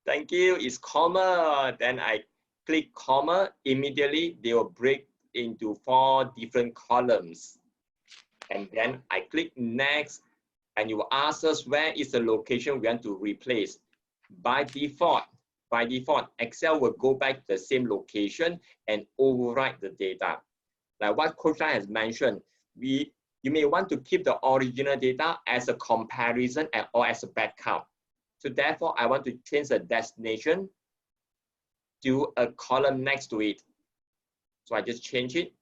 Thank you, it's comma. Then I click comma, immediately they will break into 4 different columns. And then I click next, and you will ask us where is the location we want to replace. By default, Excel will go back to the same location and overwrite the data. Like what Coach Tan has mentioned, you may want to keep the original data as a comparison or as a backup. So therefore, I want to change the destination to a column next to it. So I just change it.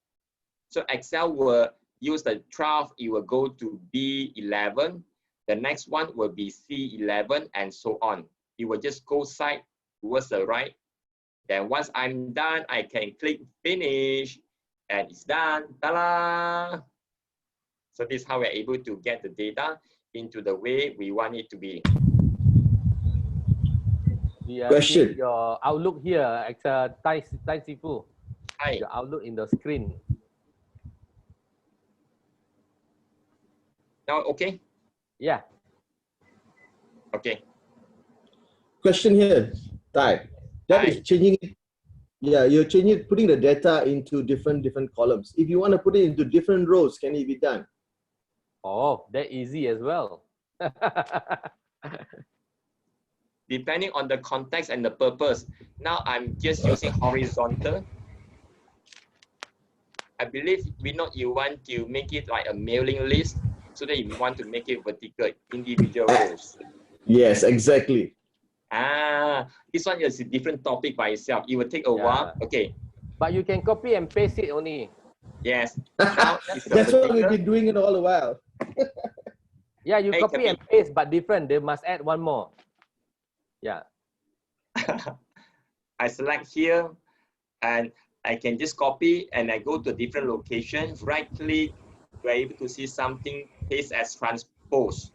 So Excel will use the 12, it will go to B11. The next one will be C11 and so on. It will just go side towards the right. Then once I'm done, I can click finish and it's done. Ta-da! So this is how we're able to get the data into the way we want it to be. We are Question. seeing your Outlook here, Tai Sifu. Hi. Your Outlook in the screen. Now, okay? Yeah. Okay. Question here, Tai. That Hi. is changing it. Yeah, you're changing it, putting the data into different columns. If you want to put it into different rows, can it be done? Oh, that easy as well. Depending on the context and the purpose. Now I'm just using horizontal. I believe you want to make it like a mailing list so that you want to make it vertical, individual rows. Yes, exactly. This one is a different topic by itself. It will take a while. Okay. But you can copy and paste it only. Yes. Now it's That's what we've vertical. been doing it all a while. Yeah, you Hey, copy and paste, but different. They must add one more. Yeah. I select here and I can just copy and I go to a different location, right click, you're able to see something, paste as transpose.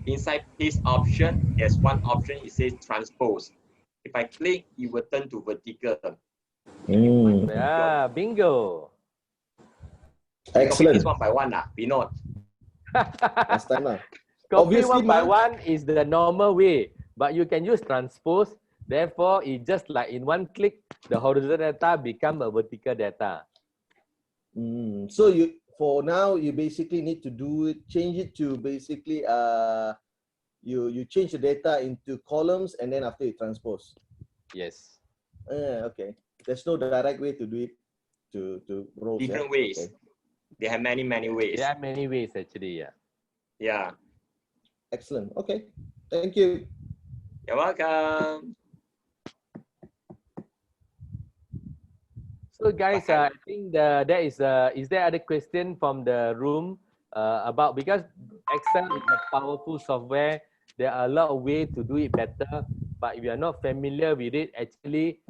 Inside paste option, there's one option, it says transpose. If I click, it will turn to vertical. Yeah, bingo. We copy Excellent. this one by one, Vinod. Last time lah. Copy Obviously, one by ma. one is the normal way, but you can use transpose. Therefore, it just like in one click, the horizontal data become a vertical data. So for now you basically need to change it to basically you change the data into columns and then after you transpose. Yes. Okay. There's no direct way to do it to rows. Different ways. Okay. They have many ways. There are many ways actually, yeah. Yeah. Excellent. Okay. Thank you. You're welcome. So guys, I think there is there other question from the room about, because Excel is a powerful software. There are a lot of ways to do it better, but if you are not familiar with it, actually,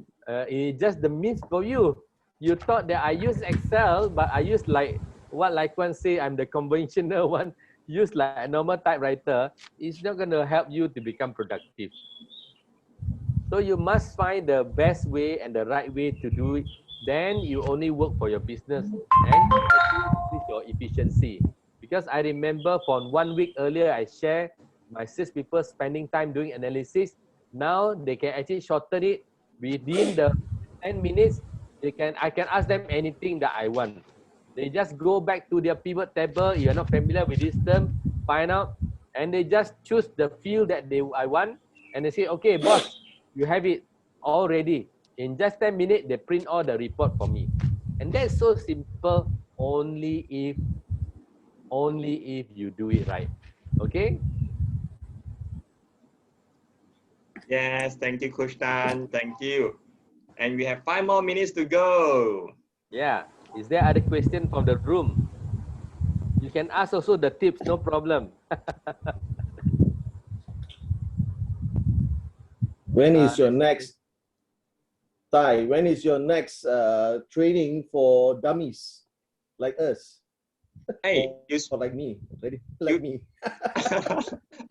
it's just the means for you. You thought that I use Excel, but I use like what one say, I'm the conventional one, use like a normal typewriter. It's not going to help you to become productive. So you must find the best way and the right way to do it. Then you only work for your business and increase your efficiency. Because I remember from 1 week earlier, I shared my 6 people spending time doing analysis. Now they can actually shorten it within the 10 minutes. I can ask them anything that I want. They just go back to their pivot table. You're not familiar with this term, find out, and they just choose the field that I want, and they say, okay, boss, you have it all ready. In just 10 minutes, they print all the report for me. And that's so simple, only if you do it right. Okay? Yes, thank you, Coach Tan. Thank you. And we have 5 more minutes to go. Yeah. Is there other question from the room? You can ask also the tips, no problem. When is your next When is your next training for dummies like us? Hey, or like me, like me.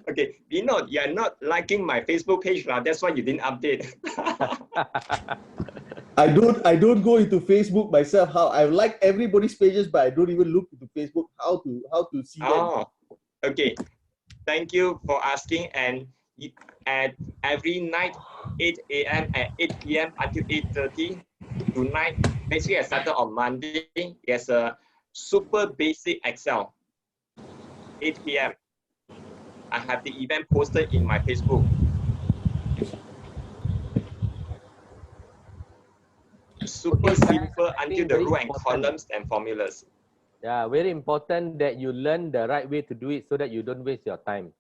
Okay, Vinod, you are not liking my Facebook page, that's why you didn't update. I don't go into Facebook myself. How I like everybody's pages, but I don't even look into Facebook how to see them. Okay. Thank you for asking. And at every night, 8 a.m. and 8 p.m. until 8:30 tonight, basically I started on Monday. There's a super basic Excel, 8 p.m. I have the event posted in my Facebook. Super simple until the row and columns and formulas. Yeah, very important that you learn the right way to do it so that you don't waste your time.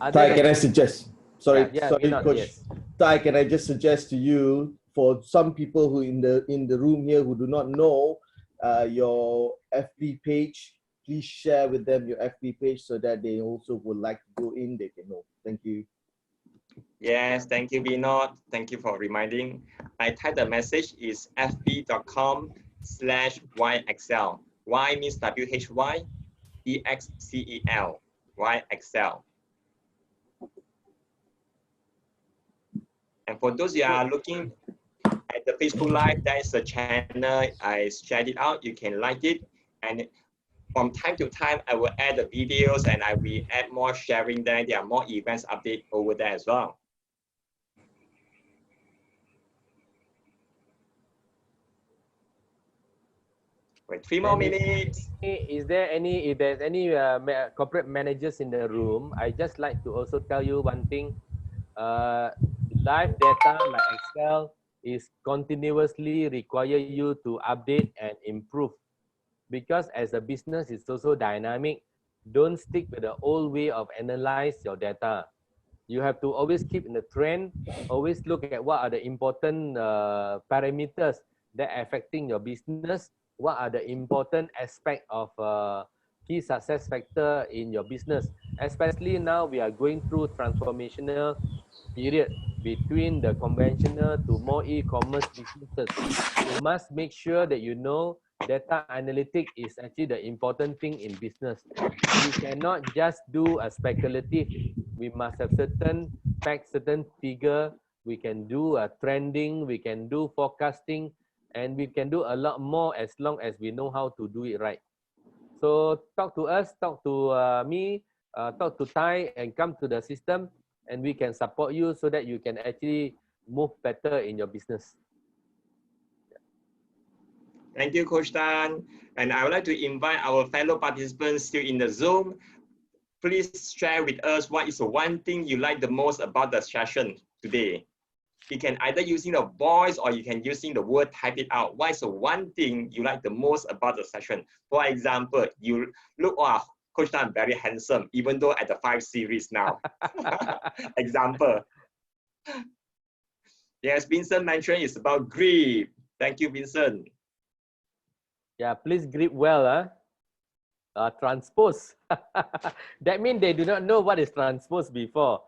Tai, can I suggest? Sorry, Coach. Yes. Tai, can I just suggest to you, for some people who in the room here who do not know your FB page, please share with them your FB page so that they also would like to go in, they can know. Thank you. Yes, thank you, Vinod. Thank you for reminding. I typed the message is fb.com/yexcel. Y means WHY, EXCEL, YXL. And for those who are looking at the Facebook Live, that is the channel. I shared it out. You can like it. And from time to time, I will add the videos and I will add more sharing there. There are more events update over there as well. Wait, 3 more minutes. Is there any, if there's any corporate managers in the room, I just like to also tell you one thing. Live data like Excel is continuously require you to update and improve, because as a business it's also dynamic. Don't stick with the old way of analyze your data. You have to always keep in the trend, always look at what are the important parameters that are affecting your business, what are the important aspect of key success factor in your business. Especially now we are going through transformational period between the conventional to more e-commerce businesses. You must make sure that you know data analytics is actually the important thing in business. We cannot just do a speculative. We must have certain facts, certain figure. We can do a trending, we can do forecasting, and we can do a lot more as long as we know how to do it right. So talk to us, talk to me, talk to Tai, and come to the system, and we can support you so that you can actually move better in your business. Thank you, Coach Tan. And I would like to invite our fellow participants still in the Zoom. Please share with us what is the one thing you like the most about the session today. You can either using the voice or you can using the word, type it out. What is the one thing you like the most about the session? For example, you look, oh, Coach Tan very handsome, even though at the 5 series now. Example. Yes, Vincent mentioned it's about grip. Thank you, Vincent. Yeah, please grip well. Transpose. That means they do not know what is transpose before.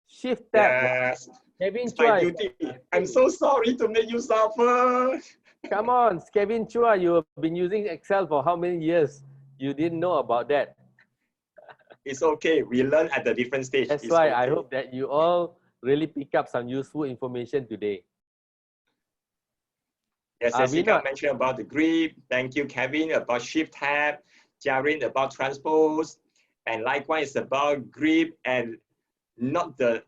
Shift tab. Yes. Kevin It's my Chua. duty. I'm so sorry to make you suffer. Come on, Kevin Chua, you have been using Excel for how many years? You didn't know about that. It's okay. We learn at the different stage. That's it's why okay. I hope that you all really pick up some useful information today. Yes, Jessica mentioned about the grip. Thank you, Kevin, about shift tab. Jarin about transpose. And likewise about grip and not the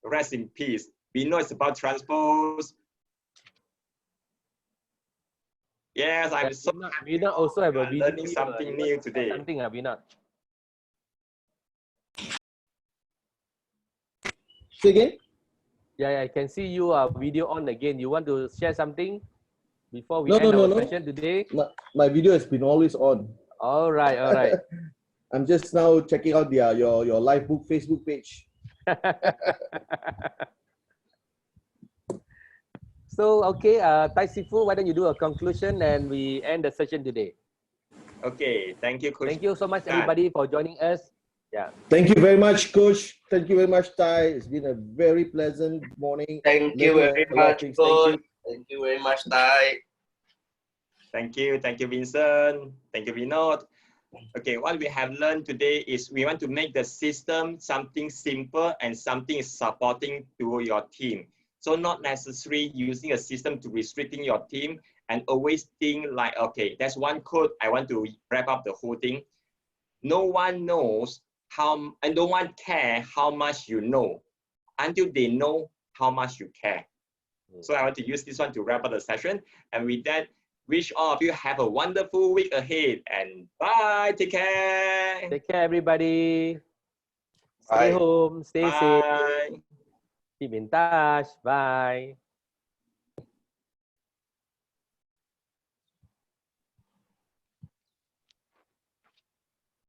rest in peace. We know it's about transpose. Yes, I'm so happy. We also have a video learning something new today. Something, we not. Say again? Yeah, I can see you video on again. You want to share something before we end our session today? My video has been always on. All right, all right. I'm just now checking out your live book Facebook page. So, okay, Tai Sifu, why don't you do a conclusion and we end the session today? Okay, thank you, Coach. Thank you so much, everybody, for joining us. Yeah. Thank you very much, Coach. Thank you very much, Tai. It's been a very pleasant morning. Thank you very much, Coach. Thank you very much, Tai. Thank you, Vincent. Thank you, Vinod. Okay, what we have learned today is we want to make the system something simple and something supporting to your team. So not necessarily using a system to restricting your team and always think like, okay, that's one code. I want to wrap up the whole thing. No one knows how, and no one care how much you know until they know how much you care. So I want to use this one to wrap up the session. And with that, wish all of you have a wonderful week ahead and bye. Take care. Take care, everybody. Bye. Stay home. Stay safe. Keep in touch. Bye.